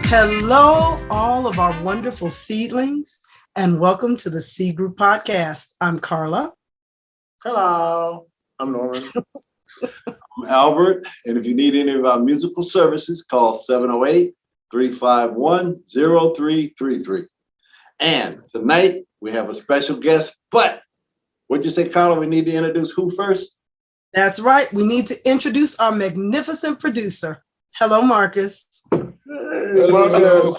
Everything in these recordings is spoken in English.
Hello, all of our wonderful seedlings, and welcome to the Seed Group Podcast. I'm Carla. Hello, I'm Norman. I'm Albert, and if you need any of our musical services, call 708-351-0333. And tonight, we have a special guest, but what'd you say, Carla? We need to introduce who first? That's right. We need to introduce our magnificent producer. Hello, Marcus. Hey, Marcus.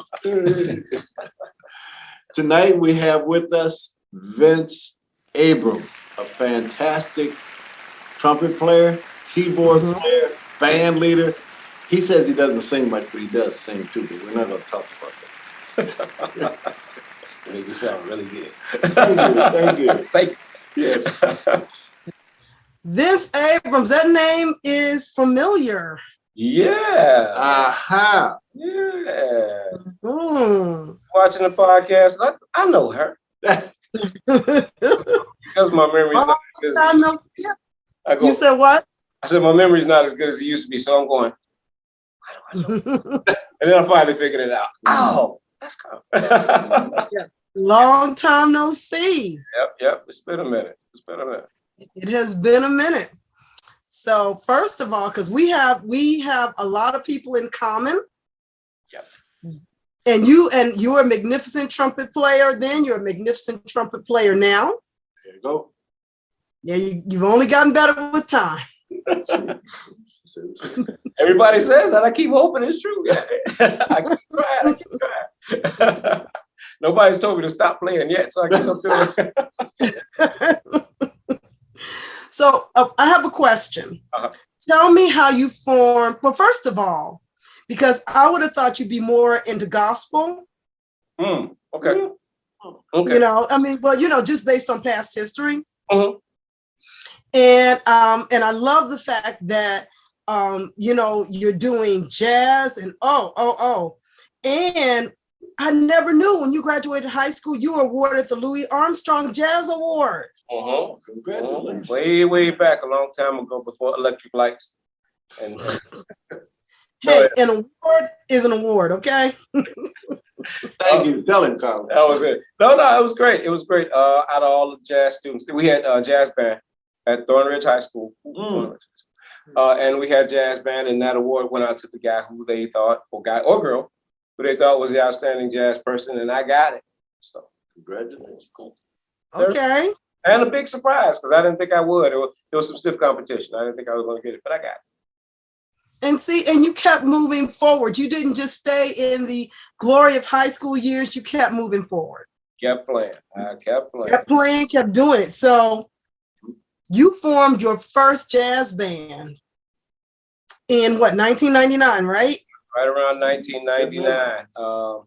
Tonight, we have with us Vince Abrams, a fantastic trumpet player, keyboard player, band leader. He says he doesn't sing much, but he does sing too, but we're not going to talk about that. You make you sound really good. Thank you. Thank you. Yes. Vince Abrams, that name is familiar. Yeah. Aha. Yeah. Mm. Watching the podcast, I know her. Because my memory's not as good. You said what? I said my memory's not as good as it used to be, so I'm going, why do I know? And then I finally figured it out. Oh, that's cool. Long time no see. Yep. It's been a minute. It has been a minute. So first of all, because we have a lot of people in common. Yep. And you're a magnificent trumpet player. Then you're a magnificent trumpet player now. There you go. Yeah, you've only gotten better with time. Everybody says that. I keep hoping it's true. I keep trying. Nobody's told me to stop playing yet, so I guess I'm doing it. So I have a question. Tell me how you formed. Well, first of all, because I would have thought you'd be more into gospel. Okay. You know, I mean, well, just based on past history. Mm-hmm. And I love the fact that you're doing jazz and and I never knew when you graduated high school you were awarded the Louis Armstrong Jazz Award. Congratulations. Way back a long time ago before electric lights. And Hey, an award is an award, okay? Thank you. Tell him, Carla. that was it. No, it was great. It was great. Out of all the jazz students, we had a jazz band at Thornridge High School. And we had jazz band, and that award went out to the guy who they thought, or guy or girl, who they thought was the outstanding jazz person, and I got it. So Congratulations. Cool. Okay. And a big surprise, because I didn't think I would. It was some stiff competition. I didn't think I was going to get it, but I got it. And you kept moving forward. You didn't just stay in the glory of high school years. You kept moving forward. Kept playing. I kept playing. Kept playing, kept doing it. So you formed your first jazz band in what, 1999, right? Right around 1999. A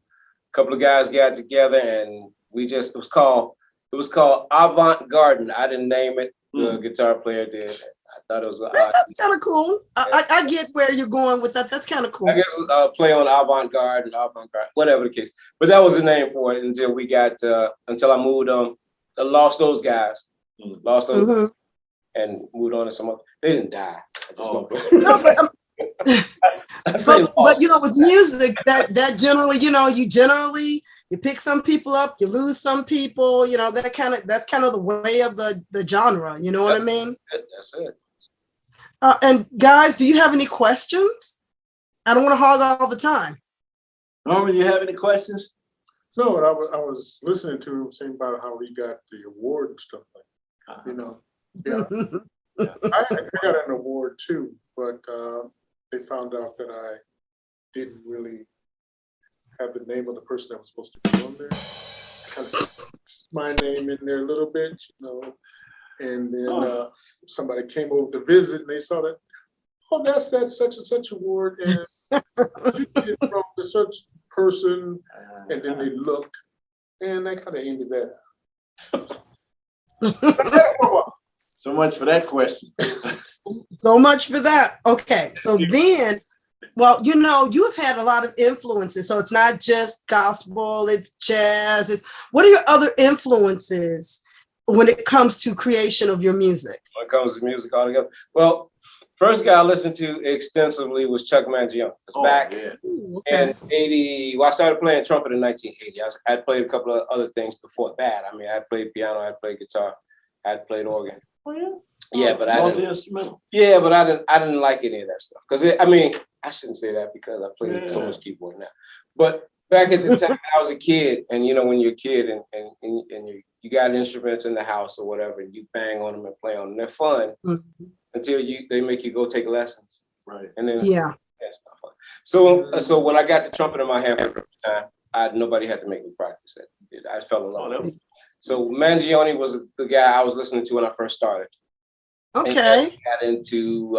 couple of guys got together, and it was called Avant Garden. I didn't name it. The guitar player did. I thought it was that's kind of cool. I get where you're going with that. That's kind of cool. I guess play on Avant Garde, whatever the case. But that was the name for it until I moved on. I lost those guys. Guys, and moved on to some other. They didn't die. I just don't. No, but with music, that generally, you pick some people up, you lose some people. That's kind of the way of the genre. You know what I mean? That's it. And guys, do you have any questions? I don't want to hog all the time. Norman, you have any questions? No, I was listening to him saying about how he got the award and stuff like that. Yeah. I got an award too, but they found out that I didn't really have the name of the person that was supposed to be on there. I kind of my name in there a little bit, and then somebody came over to visit and they saw that, that's that such and such award, and you did it from the such person, and then they looked, and that kind of ended that. So much for that question. So much for that. Okay, so then Well, you know, you have had a lot of influences, so it's not just gospel, it's jazz. What are your other influences when it comes to creation of your music? When it comes to music altogether. Well, first guy I listened to extensively was Chuck Mangione. Back in 80, well, I started playing trumpet in 1980. I played a couple of other things before that. I mean, I played piano, I played guitar, I played organ. Oh yeah. Yeah, but I multi-instrumental. Yeah, but I didn't like any of that stuff because I mean, I shouldn't say that because I play so much keyboard now. But back at the time I was a kid, and you know, when you're a kid and you got instruments in the house or whatever, and you bang on them and play on them, they're fun until they make you go take lessons. Right. And then Yeah. that's not fun. So when I got the trumpet in my hand for the first time, nobody had to make me practice it. I fell in love with it. So Mangione was the guy I was listening to when I first started. Okay. And got into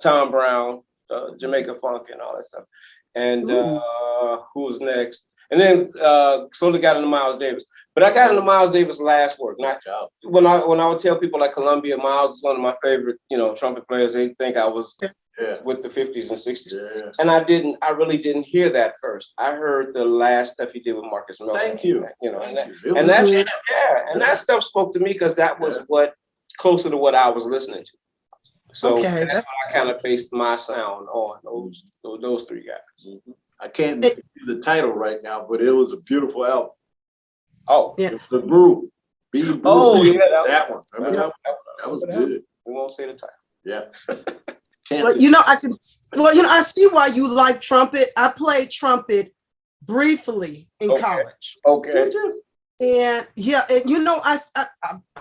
Tom Brown, Jamaica Funk, and all that stuff. And who was next? And then slowly got into Miles Davis. But I got into Miles Davis' last work. Not when I would tell people like Columbia, Miles is one of my favorite, trumpet players. They think I was with the 50s and 60s. Yeah. And I really didn't hear that first. I heard the last stuff he did with Marcus Miller. Thank you. And that stuff spoke to me because that was what closer to what I was listening to. So that's what I kind of based my sound on those three guys. I can't give you the title right now, but it was a beautiful album. Oh, yeah. It's The Brew. Be Brew. Oh, yeah, that one. That was good. We won't say the title. Yeah. But I see why you like trumpet. I played trumpet briefly in college. Okay. And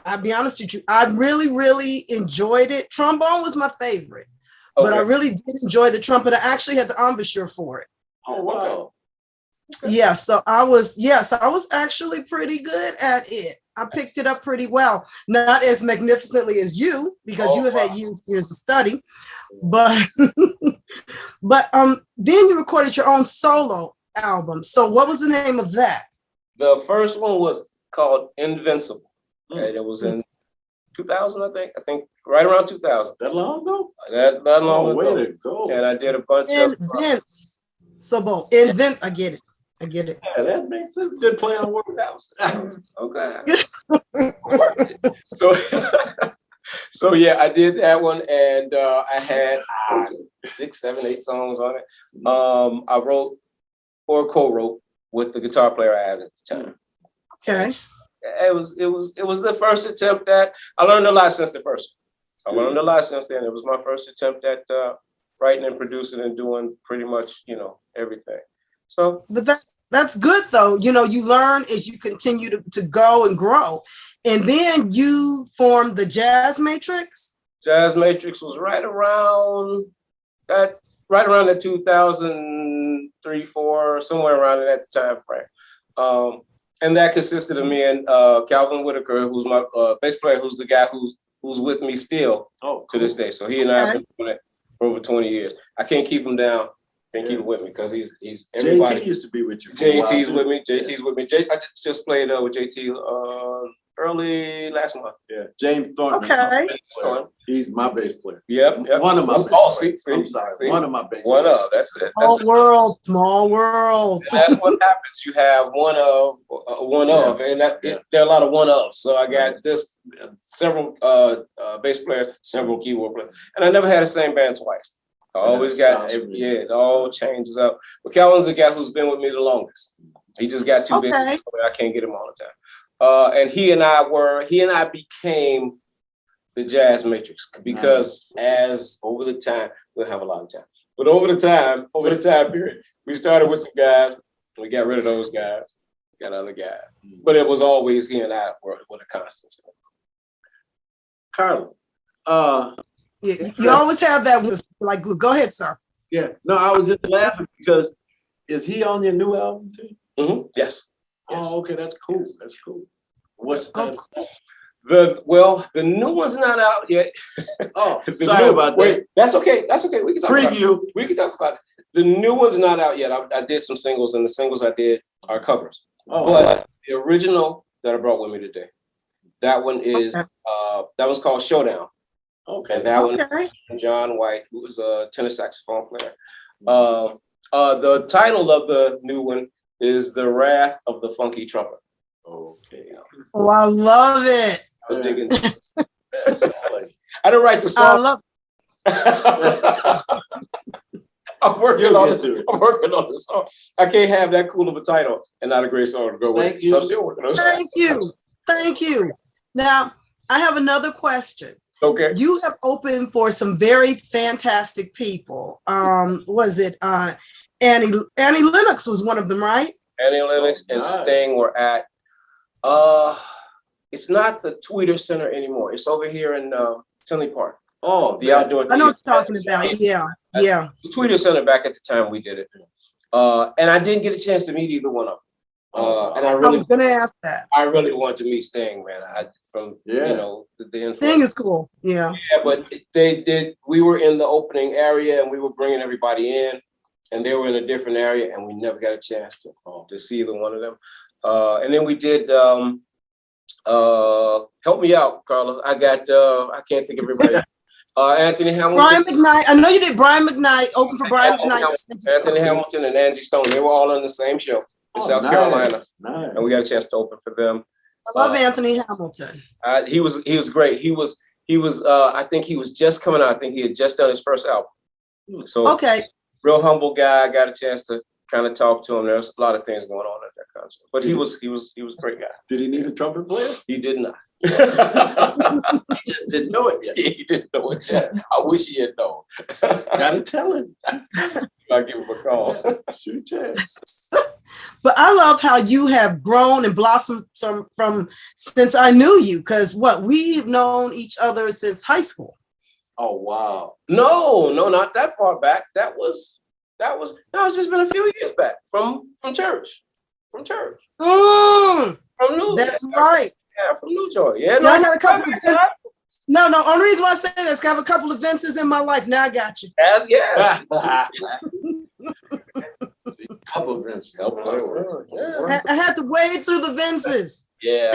I'll be honest with you, I really, really enjoyed it. Trombone was my favorite, but I really did enjoy the trumpet. I actually had the embouchure for it. Oh, wow. Okay. Yeah, so I was actually pretty good at it. I picked it up pretty well. Not as magnificently as you, because you have had years of study, but then you recorded your own solo album. So what was the name of that? The first one was called Invincible. Okay, it was in 2000, I think right around 2000. That long ago? That long ago. Way to go. And I did a bunch of Invents. I get it. Yeah, that makes sense. Good play on word. Okay. So yeah, I did that one, and I had 6, 7, 8 songs on it. I wrote or co-wrote with the guitar player I had at the time. Okay. It was the first attempt at. I learned a lot since the first one. I learned a lot since then. It was my first attempt at writing and producing and doing pretty much, everything. So, but that's good though. You learn as you continue to go and grow, and then you formed the Jazz Matrix. Jazz Matrix was right around the 2003, 4, somewhere around that time frame. And that consisted of me and Calvin Whitaker, who's my bass player, who's the guy who's with me still to this day. So he and I have been doing it for over 20 years. I can't keep him down. Can't keep him with me because he's everybody. JT used to be with you. JT's with me. JT's with me. I just played with JT early last month. Yeah, James Thornton. Okay. He's my bass player. Yep. One of my. I'm sorry. One of my bass. One of. That's it. Small world. That's what happens. You have one of, and there are a lot of one ofs. So I got just several bass players, several keyboard players, and I never had the same band twice. I always got it all changes up. But Calvin's the guy who's been with me the longest. He just got too big. I can't get him all the time. And he and I became the Jazz Matrix because over the time, we'll have a lot of time. But over the time period, we started with some guys, we got rid of those guys, got other guys. But it was always he and I were the constants. Carla. You always have that like glue. Go ahead, sir. Yeah. No, I was just laughing because is he on your new album too? Mm-hmm. Yes. Oh, okay, that's cool. That's cool. What's the the new one's not out yet. Oh, sorry about that. Wait, that's okay. We can talk preview. About it. We can talk about it. The new one's not out yet. I did some singles, and the singles I did are covers. Oh, but the original that I brought with me today, that one is that one's called Showdown. Okay. And that one, Okay. John White, who was a tenor saxophone player. The title of the new one is The Wrath of the Funky Trumpet. Okay. Oh, I love it. I'm digging. I didn't write the I song. love I'm working You'll on get it. to it. I'm working on the song. I can't have that cool of a title and not a great song to go with. Thank you. So I'm still working on it. Thank you. Thank you. Now, I have another question. Okay. You have opened for some very fantastic people. Was it Annie Lennox was one of them, right? Annie Lennox and nice. Sting were at it's not the Tweeter Center anymore. It's over here in Tinley Park. Oh, The outdoor I know what theater. you're talking about. Yeah. Yeah. The Tweeter Center back at the time we did it. And I didn't get a chance to meet either one of them. And I I really was gonna ask that. I really want to meet Sting, man. You know, the influence. Sting is cool. Yeah. Yeah, but they did. We were in the opening area, and we were bringing everybody in, and they were in a different area, and we never got a chance to see either one of them. And then we did. Help me out, Carla. I got. I can't think of everybody. Anthony Hamilton. Brian McKnight. I know you did Brian McKnight. Open for Brian McKnight. Anthony Hamilton and Angie Stone. They were all on the same show in South Carolina, and we got a chance to open for them. I love Anthony Hamilton. He was great. He was. I think he was just coming out. I think he had just done his first album. So Okay. real humble guy. I got a chance to kind of talk to him. There's a lot of things going on at that concert, but he was a great guy. Did he need a trumpet player? He did not. He just didn't know it yet. He didn't know it yet. I wish he had known. Gotta tell him. I'll give him a call. Shoot, yeah. But I love how you have grown and blossomed from since I knew you, because we've known each other since high school. Oh wow. No, not that far back. That was it's just been a few years back from church. From church. From New That's right. Yeah, from New Joy. Yeah, I got a couple of no. Only reason why I say this, 'cause I have a couple of Vinces in my life. Now I got you. Yes. Couple of events. Yeah. I had to wade through the Vinces. Yeah.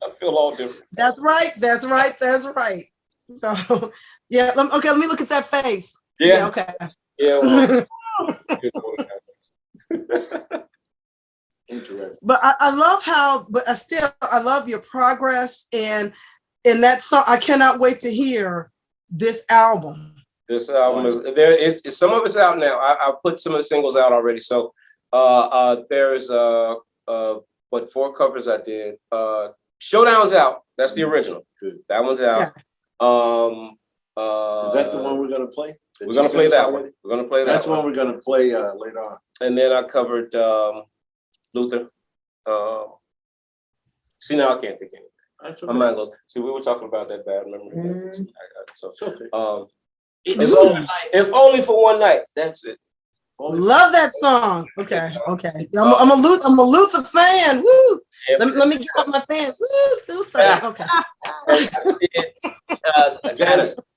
I feel all different. That's right. So yeah. Okay. Let me look at that face. Yeah. Okay. Yeah. Well, Interesting. But I love I love your progress and that song. I cannot wait to hear this album. This album is there. It's some of it's out now. I put some of the singles out already. So there's 4 covers I did. Showdown's out. That's the original. Good. That one's out. Is that the one we're gonna play? We're gonna play that one. We're gonna play that. That's one we're gonna play later on. And then I covered Luther. See, now I can't think of anything. That's My mind goes. See, we were talking about that bad memory. So, It's okay. if only for one night. That's it. Love that song. Okay. I'm a Luther fan. Woo! Let me get up my fans. Woo! Luther. Okay.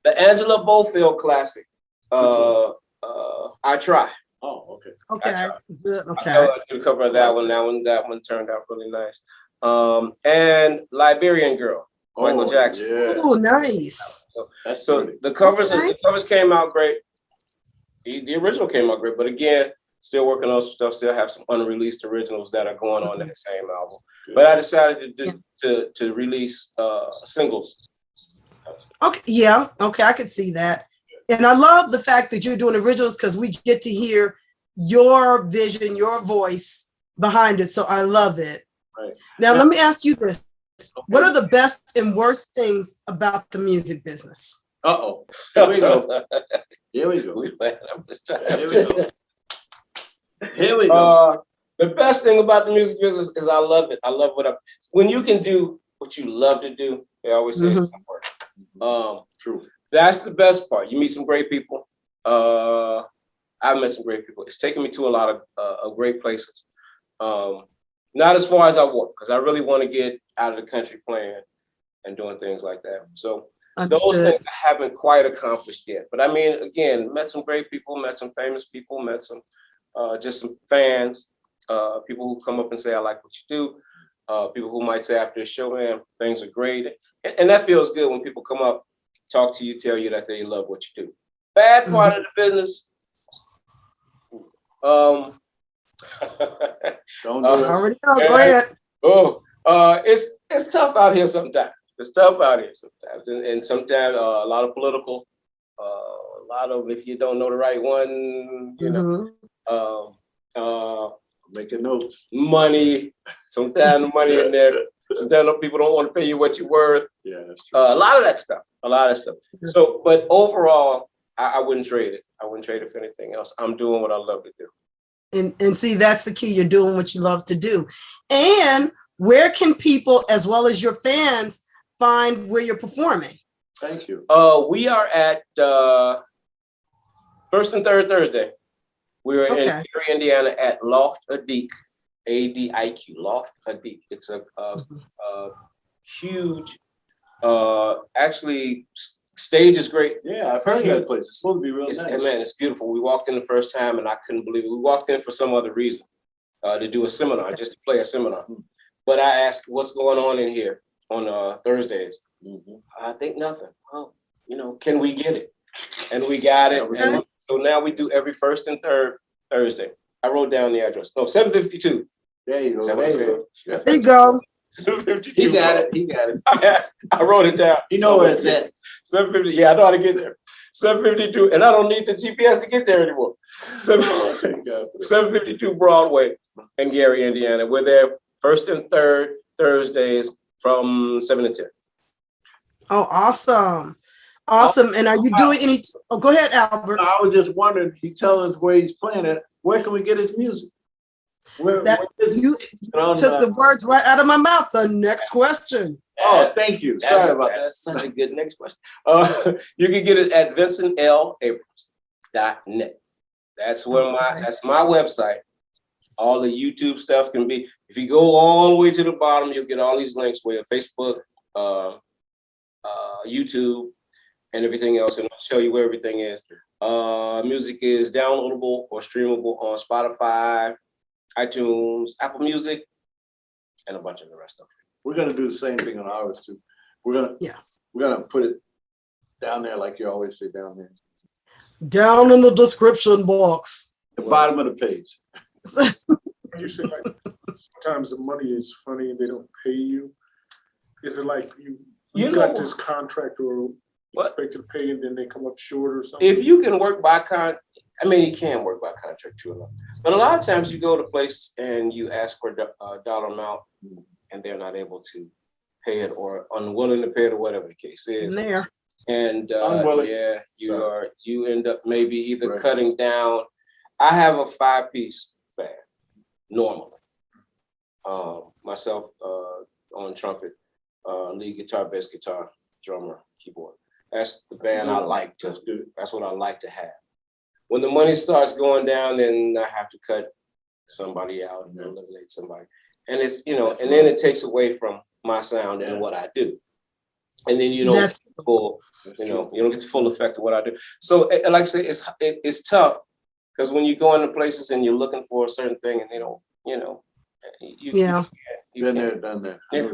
The Angela Bofield classic. I Try. Oh, okay. Okay. Good. Okay. I did cover of that one. That one turned out really nice. And Liberian Girl, Michael Jackson. Yeah. Oh, nice. So the covers came out great. The original came out great, but again, still working on some stuff. Still have some unreleased originals that are going on in the same album. Good. But I decided to release singles. Okay. Yeah. Okay. I could see that. And I love the fact that you're doing originals because we get to hear your vision, your voice behind it. So I love it. Right. Now, let me ask you this. What are the best and worst things about the music business? Uh-oh. Here we go. Here we go. Here we go. The best thing about the music business is I love it. I love when you can do what you love to do. They always say it's not work. True. That's the best part. You meet some great people. I've met some great people. It's taken me to a lot of great places. Not as far as I want, because I really want to get out of the country playing and doing things like that. So those things I haven't quite accomplished yet. But I mean, again, met some great people, met some famous people, met some just some fans, people who come up and say, I like what you do. People who might say after the show, man, things are great. And that feels good when people come up, talk to you, tell you that they love what you do. Bad part of the business. Don't do it. Already know. Go ahead. It's tough out here sometimes. It's tough out here sometimes, and sometimes a lot of political, a lot of if you don't know the right one, you know, Making notes. money. Sometimes the money in there. Sometimes people don't want to pay you what you're worth. Yeah, that's true. A lot of that stuff. A lot of stuff. So, but overall, I wouldn't trade it. I wouldn't trade it for anything else. I'm doing what I love to do. And see, that's the key. You're doing what you love to do. And where can people, as well as your fans, find where you're performing? Thank you. We are at first and third Thursday. We're in Gary, Indiana at Loft Adik, ADIQ, Loft Adik. It's a huge, actually, stage is great. Yeah, I've heard that place. It's supposed to be real nice. Man, it's beautiful. We walked in the first time and I couldn't believe it. We walked in for some other reason, to do a seminar, just to play a seminar. But I asked, what's going on in here on Thursdays? I think nothing. Oh, you know, can we get it? And we got it. And so now we do every first and third Thursday. I wrote down the address. No, 752. There you go. Is that what I said? There you go. 752. He got it. He got it. I wrote it down. You know where it's at. 750. Yeah, I know how to get there. 752, and I don't need the GPS to get there anymore. 752 Broadway in Gary, Indiana. We're there first and third Thursdays from 7 to 10. Oh, awesome. Awesome. And are you doing any? Oh, go ahead, Albert. I was just wondering, he tells us where he's playing at. Where can we get his music? You took the words right out of my mouth. The next question. Oh, thank you. Sorry about that. That's such a good next question. You can get it at Vincent L. Abrams.net. That's where that's my website. All the YouTube stuff can be. If you go all the way to the bottom, you'll get all these links where Facebook, YouTube, and everything else, and I'll show you where everything is. Music is downloadable or streamable on Spotify, iTunes, Apple Music, and a bunch of the rest of it. We're gonna do the same thing on ours too. We're gonna put it down there like you always say down there. Down in the description box. The bottom of the page. You say like sometimes the money is funny and they don't pay you. Is it like you got this contract or expected to pay and then they come up short or something? If you can work by I mean, you can work by contract too, but a lot of times you go to places and you ask for a dollar amount and they're not able to pay it or unwilling to pay it or whatever the case is. And you end up maybe either cutting down. I have a 5-piece band normally. Myself on trumpet, lead guitar, bass guitar, drummer, keyboard. That's the band I like to do. That's what I like to have. When the money starts going down, then I have to cut somebody out and eliminate somebody. And it's, and then it takes away from my sound and what I do. And then you don't get the full, you don't get the full effect of what I do. So like I say, it's tough because when you go into places and you're looking for a certain thing and they don't, you been there, done that. Yeah.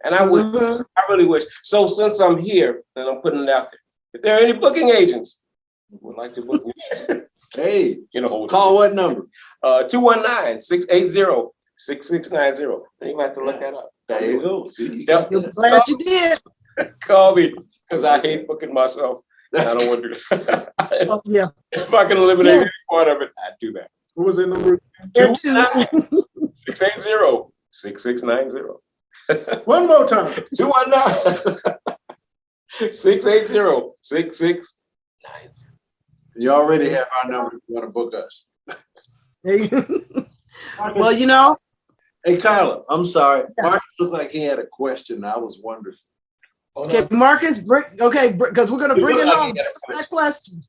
And I really wish. So since I'm here, then I'm putting it out there. If there are any booking agents who would like to book me, hey, hold call what number? 219-680-6690. You have to look that up. There you go. See, glad you did. Call me because I hate booking myself. I don't want to do that. If I can eliminate any part of it, I'd do that. What was the number? 219-680-6690. One more time. 219-680-6690. You already have our number if you want to book us. Well, Hey, Kyla, I'm sorry. Marcus looked like he had a question. I was wondering. Okay, Marcus, because we're going to bring it home. Give us that question.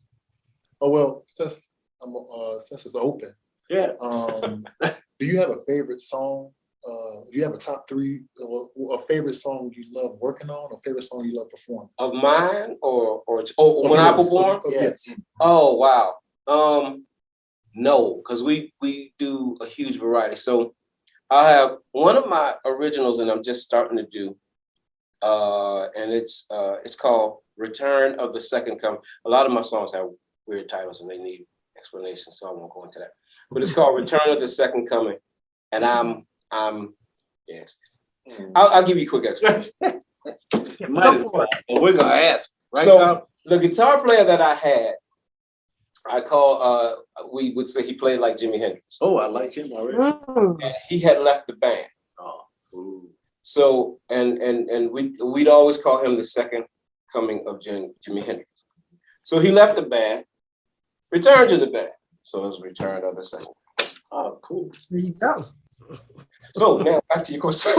Oh, well, since it's open. Yeah. Do you have a favorite song? Do you have a top 3, a favorite song you love working on, or favorite song you love performing? Of mine or when I perform? Yes. Oh, wow. No, because we do a huge variety. So I have one of my originals, and I'm just starting to do, and it's called "Return of the Second Coming." A lot of my songs have weird titles, and they need explanations, so I won't go into that. But it's called "Return of the Second Coming," and I'm yes. I'll give you a quick explanation. We're gonna ask. Right, So Tom? the guitar player that I had, I call we would say he played like Jimi Hendrix. Oh, I like him already. And he had left the band. Oh, ooh. So and we'd always call him the second coming of Jimi Hendrix. So he left the band, returned to the band. So it was Return of the Second. Oh, cool. There you go. So now back to your question.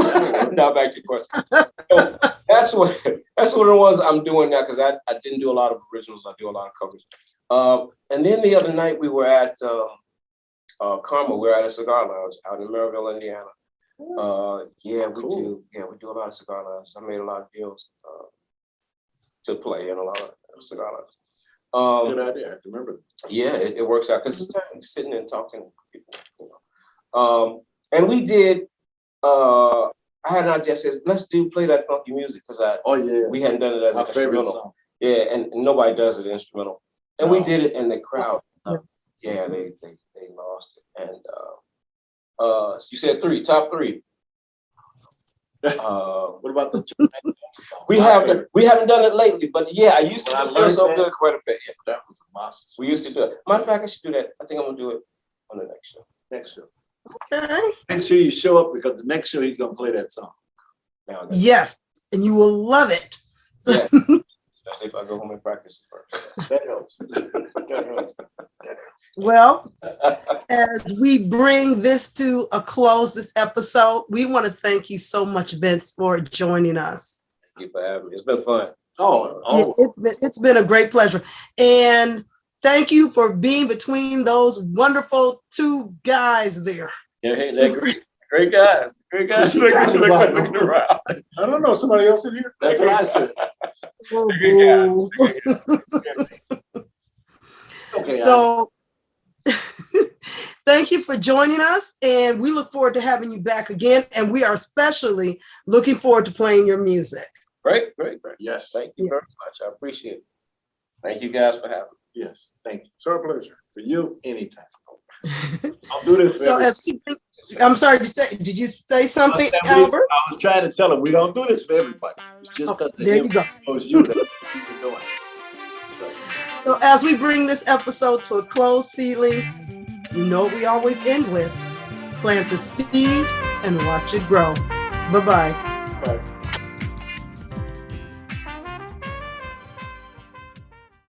Now back to your question. So that's one of the ones I'm doing now, because I didn't do a lot of originals. I do a lot of covers. And then the other night we were at Karma. We were at a cigar lounge out in Maryville, Indiana. Yeah, we do. Yeah, we do a lot of cigar lounges. I made a lot of deals to play in a lot of cigar lounges. Good idea. I have to remember. Yeah, it works out because it's sitting and talking to people. You know. And we did. I had an idea. I said, "Let's play that funky music," because we hadn't done it as My an favorite instrumental. song. Yeah, and nobody does it instrumental. And we No. did it, and the crowd, yeah, they lost it. And you said top three. What about the? We haven't done it lately, but yeah, I used to When I do learned so that- good quite a bit. Yeah, That was a monster. we used to do it. Matter of fact, I should do that. I think I'm gonna do it on the next show. Next show. Okay. Make sure you show up, because the next show he's gonna play that song. Now, Yes, and you will love it. yeah, especially if I go home and practice it first. That helps. That helps. Well, as we bring this to a close, this episode, we want to thank you so much, Vince, for joining us. Thank you for having me. It's been fun. Oh, It's been a great pleasure. And thank you for being between those wonderful two guys there. Yeah, hey, they're great guys. Great guys. Looking around. I don't know, somebody else in here? that's what I said. Oh, Okay. so thank you for joining us, and we look forward to having you back again. And we are especially looking forward to playing your music. Great. Yes. Thank you very much. I appreciate it. Thank you guys for having me. Yes. Thank you. It's our pleasure. For you, anytime. I'll do this. For So everybody. I'm sorry, did you say something, I said Albert? I was trying to tell him we don't do this for everybody. It's just because There you go. was you that you're doing. That's right. So as we bring this episode to a close, Seedlings, you know what we always end with. Plant a seed and watch it grow. Bye-bye. Right.